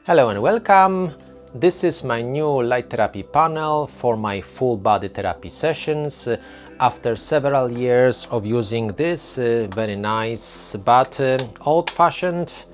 Hello and welcome. This is my new light therapy panel for my full body therapy sessions. After several years of using this very nice but old-fashioned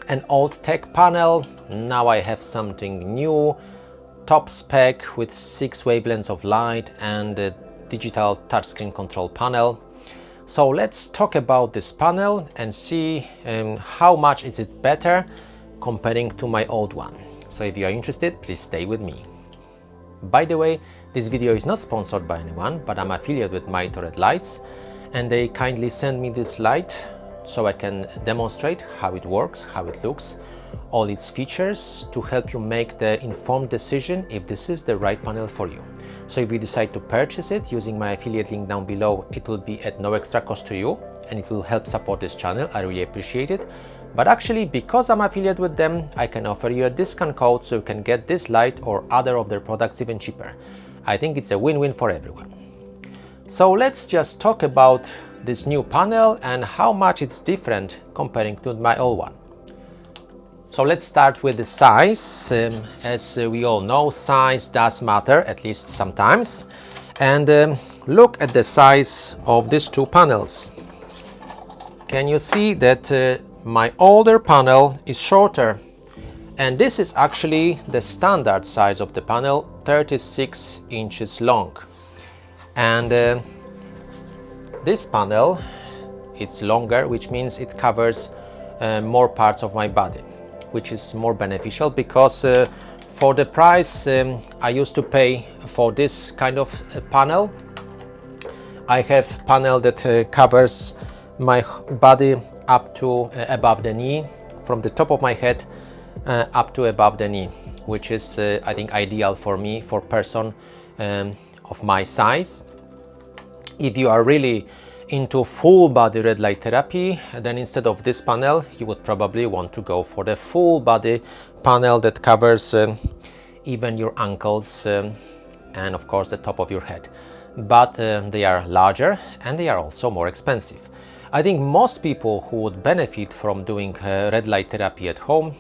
and old tech panel, now I have something new, top spec with 6 wavelengths of light and a digital touchscreen control panel. So let's talk about this panel and see how much is it better comparing to my old one. So if you are interested, please stay with me. By the way, this video is not sponsored by anyone, but I'm affiliated with Mito PRO and they kindly send me this light so I can demonstrate how it works, how it looks, all its features to help you make the informed decision if this is the right panel for you. So if you decide to purchase it using my affiliate link down below, it will be at no extra cost to you and it will help support this channel. I really appreciate it. But actually, because I'm affiliated with them, I can offer you a discount code so you can get this light or other of their products even cheaper. I think it's a win-win for everyone. So let's just talk about this new panel and how much it's different comparing to my old one. So let's start with the size. As we all know, size does matter, at least sometimes. And look at the size of these two panels. Can you see that my older panel is shorter, and this is actually the standard size of the panel, 36 inches long. And this panel, it's longer, which means it covers more parts of my body, which is more beneficial because for the price I used to pay for this kind of panel, I have panel that covers my body up to above the knee, from the top of my head up to above the knee, which is I think ideal for me, for person of my size. If you are really into full body red light therapy, then instead of this panel you would probably want to go for the full body panel that covers even your ankles and of course the top of your head. But they are larger and they are also more expensive. I think most people who would benefit from doing red light therapy at home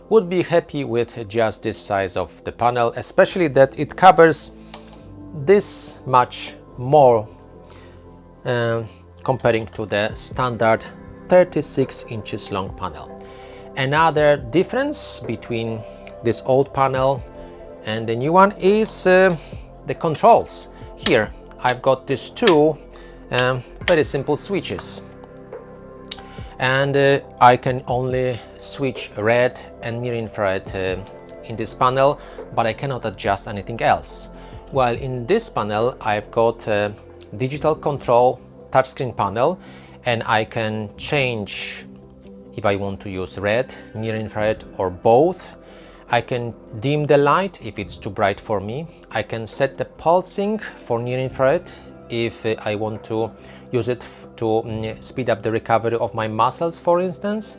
would be happy with just this size of the panel, especially that it covers this much more comparing to the standard 36 inches long panel. Another difference between this old panel and the new one is the controls. Here I've got these two very simple switches. And I can only switch red and near infrared in this panel, but I cannot adjust anything else. While in this panel I've got a digital control touchscreen panel, and I can change if I want to use red, near infrared or both. I can dim the light if it's too bright for me. I can set the pulsing for near infrared if I want to use it to speed up the recovery of my muscles, for instance.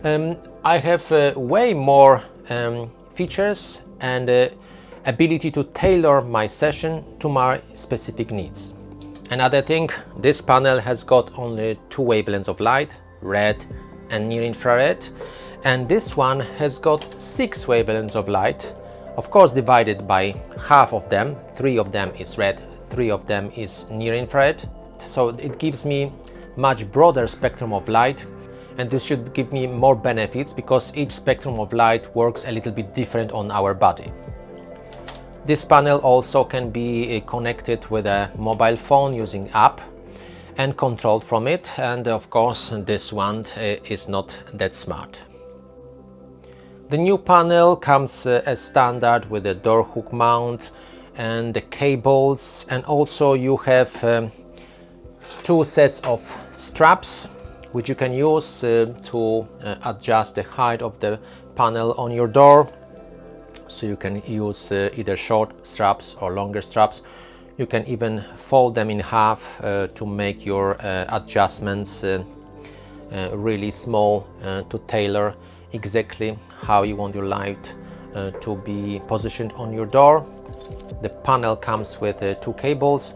I have way more features and ability to tailor my session to my specific needs. Another thing, this panel has got only 2 wavelengths of light, red and near infrared, and this one has got 6 wavelengths of light, of course divided by half of them. 3 of them is red, 3 of them is near infrared, so it gives me much broader spectrum of light, and this should give me more benefits because each spectrum of light works a little bit different on our body. This panel also can be connected with a mobile phone using app and controlled from it, and of course this one is not that smart. The new panel comes as standard with a door hook mount and the cables, and also you have 2 sets of straps which you can use to adjust the height of the panel on your door. So you can use either short straps or longer straps. You can even fold them in half to make your adjustments really small to tailor exactly how you want your light to be positioned on your door. The panel comes with 2 cables,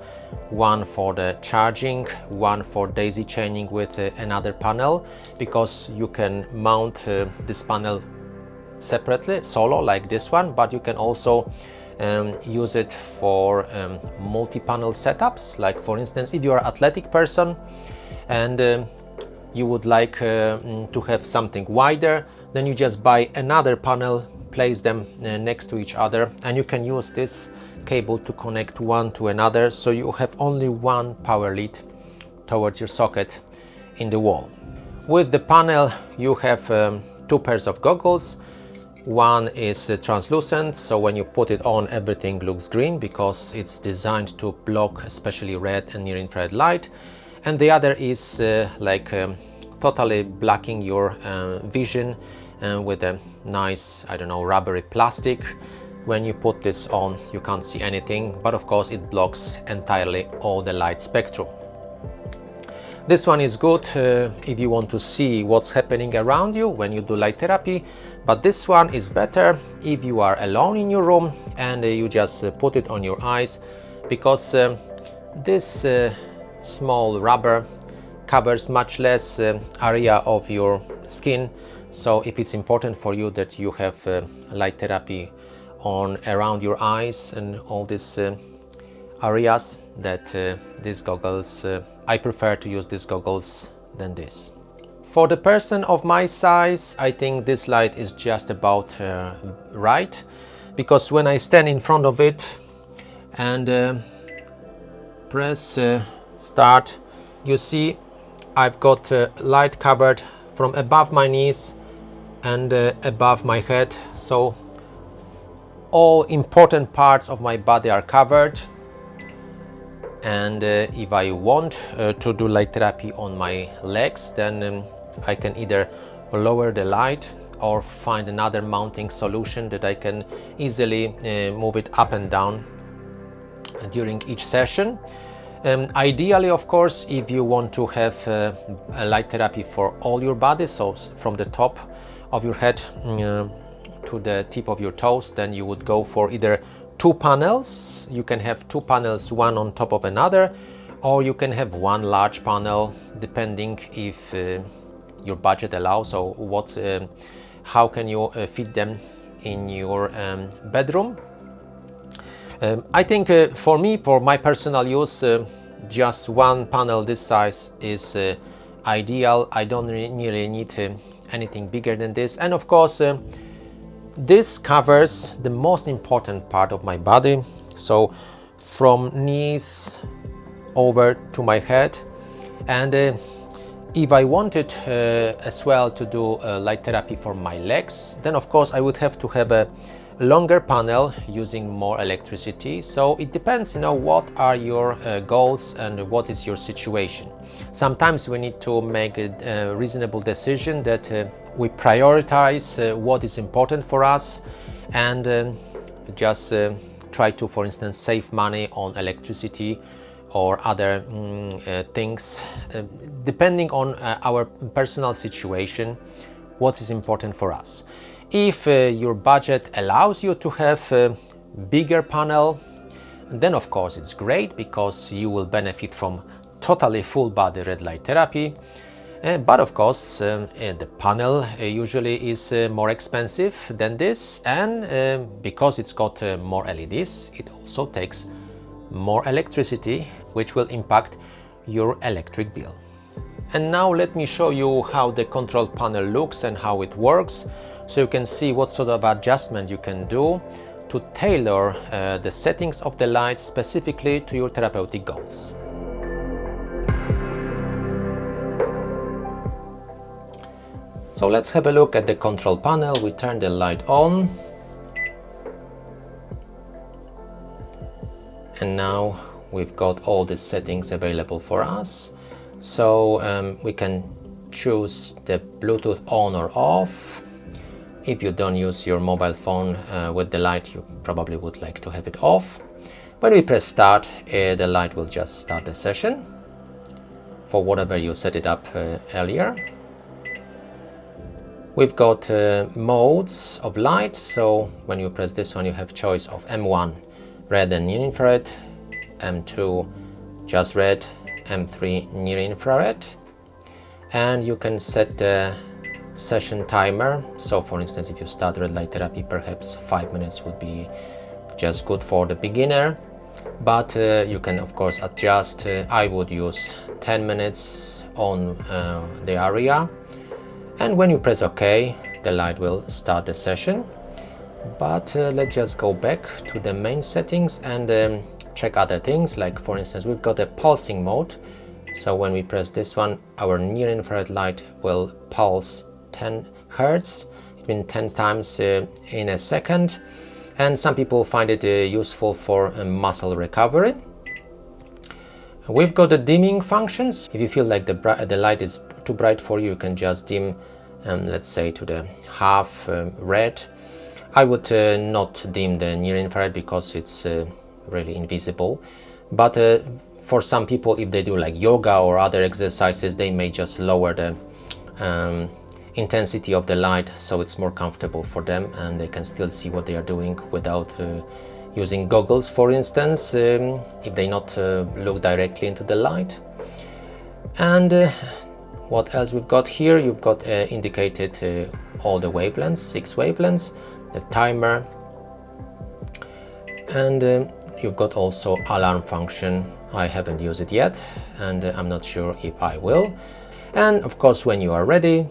one for the charging, one for daisy chaining with another panel, because you can mount this panel separately, solo, like this one, but you can also use it for multi-panel setups. Like for instance, if you are an athletic person and you would like to have something wider, then you just buy another panel, place them next to each other, and you can use this cable to connect one to another, so you have only one power lead towards your socket in the wall. With the panel you have two pairs of goggles. One is translucent, so when you put it on, everything looks green because it's designed to block especially red and near-infrared light, and the other is totally blocking your vision with a nice, I don't know, rubbery plastic. When you put this on, you can't see anything, but of course it blocks entirely all the light spectrum. This one is good if you want to see what's happening around you when you do light therapy, but this one is better if you are alone in your room and you just put it on your eyes, because this small rubber covers much less area of your skin. So if it's important for you that you have light therapy on around your eyes and all these areas, that these goggles, I prefer to use these goggles than this. For the person of my size, I think this light is just about right, because when I stand in front of it and press start, you see I've got light covered from above my knees and above my head, so all important parts of my body are covered. And if I want to do light therapy on my legs, then I can either lower the light or find another mounting solution that I can easily move it up and down during each session. Ideally, of course, if you want to have a light therapy for all your body, so from the top of your head to the tip of your toes, then you would go for either two panels. You can have two panels, one on top of another, or you can have one large panel, depending if your budget allows, or how can you fit them in your bedroom. I think for me, for my personal use, just one panel this size is ideal. I don't really need anything bigger than this, and of course this covers the most important part of my body, so from knees over to my head. And if I wanted as well to do light therapy for my legs, then of course I would have to have a longer panel using more electricity. So it depends, what are your goals and what is your situation. Sometimes we need to make a reasonable decision that we prioritize what is important for us and just try to, for instance, save money on electricity or other things, depending on our personal situation, what is important for us. If your budget allows you to have a bigger panel, then of course it's great, because you will benefit from totally full body red light therapy. But of course the panel usually is more expensive than this, and because it's got more LEDs, it also takes more electricity, which will impact your electric bill. And now let me show you how the control panel looks and how it works, so you can see what sort of adjustment you can do to tailor the settings of the light specifically to your therapeutic goals. So let's have a look at the control panel. We turn the light on, and now we've got all the settings available for us. So we can choose the Bluetooth on or off. If you don't use your mobile phone with the light, you probably would like to have it off. When we press start, the light will just start the session for whatever you set it up earlier. We've got modes of light, so when you press this one, you have choice of M1, red and near infrared, M2, just red, M3, near infrared, and you can set the session timer. So for instance, if you start red light therapy, perhaps 5 minutes would be just good for the beginner, but you can of course adjust. I would use 10 minutes on the area, and when you press OK, the light will start the session. But let's just go back to the main settings and check other things. Like for instance, we've got a pulsing mode. So when we press this one, our near infrared light will pulse 10 Hertz. It means 10 times in a second. And some people find it useful for muscle recovery. We've got the dimming functions. If you feel like the light is too bright for you, you can just dim, let's say, to the half red. I would not dim the near infrared because it's really invisible. But for some people, if they do like yoga or other exercises, they may just lower the intensity of the light, so it's more comfortable for them and they can still see what they are doing without using goggles, for instance, if they not look directly into the light. And what else we've got here? You've got indicated all the wavelengths, 6 wavelengths, the timer, and you've got also alarm function. I haven't used it yet, and I'm not sure if I will. And of course, when you are ready,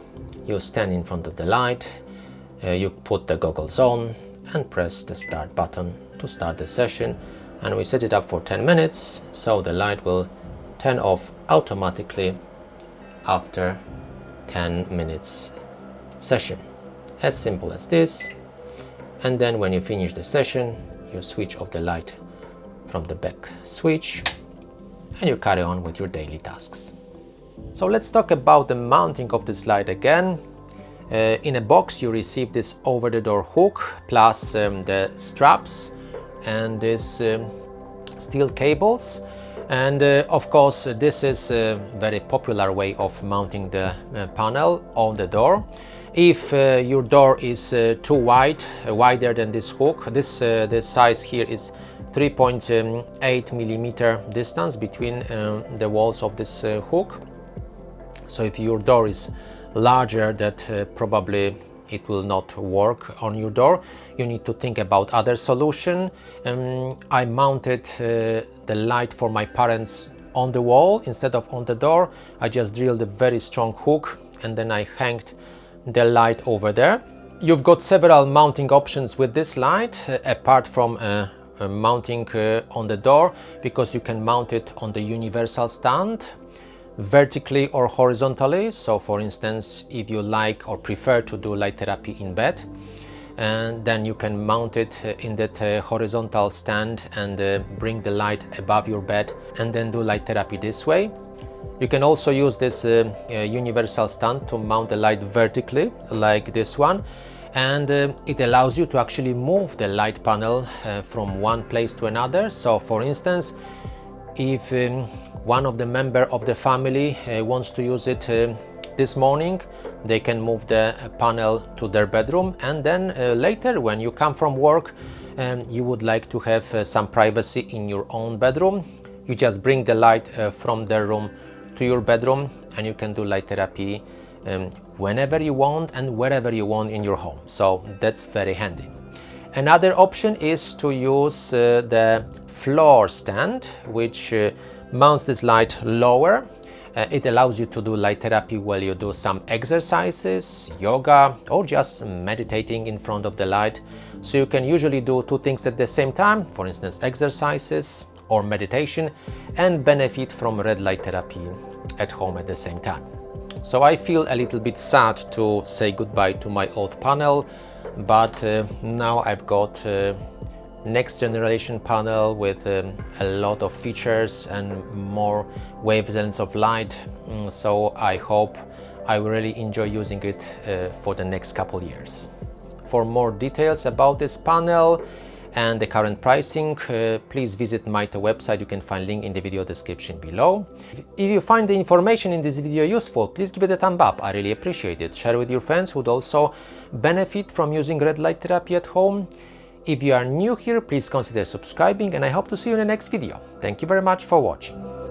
you stand in front of the light, you put the goggles on and press the start button to start the session, and we set it up for 10 minutes, so the light will turn off automatically after 10 minutes session. As simple as this. And then when you finish the session, you switch off the light from the back switch and you carry on with your daily tasks. So let's talk about the mounting of this light again. In a box you receive this over-the-door hook plus the straps and these steel cables. And of course, this is a very popular way of mounting the panel on the door. If your door is too wide, wider than this hook, this size here is 3.8 millimeter distance between the walls of this hook. So if your door is larger, that probably it will not work on your door. You need to think about other solution. I mounted the light for my parents on the wall instead of on the door. I just drilled a very strong hook and then I hanged the light over there. You've got several mounting options with this light, apart from mounting on the door, because you can mount it on the universal stand, vertically or horizontally. So for instance, if you like or prefer to do light therapy in bed, and then you can mount it in that horizontal stand and bring the light above your bed and then do light therapy this way. You can also use this universal stand to mount the light vertically, like this one, and it allows you to actually move the light panel from one place to another. So for instance, if one of the members of the family wants to use it this morning, they can move the panel to their bedroom, and then later when you come from work you would like to have some privacy in your own bedroom, you just bring the light from their room to your bedroom and you can do light therapy whenever you want and wherever you want in your home. So that's very handy. Another option is to use the floor stand, which mounts this light lower. It allows you to do light therapy while you do some exercises, yoga, or just meditating in front of the light. So you can usually do two things at the same time, for instance exercises or meditation, and benefit from red light therapy at home at the same time. So I feel a little bit sad to say goodbye to my old panel, but now I've got next generation panel with a lot of features and more wavelengths of light, so I hope I will really enjoy using it for the next couple years. For more details about this panel and the current pricing, please visit Mito website. You can find link in the video description below. If you find the information in this video useful, please give it a thumb up. I really appreciate it. Share with your friends who would also benefit from using red light therapy at home. If you are new here, please consider subscribing, and I hope to see you in the next video. Thank you very much for watching.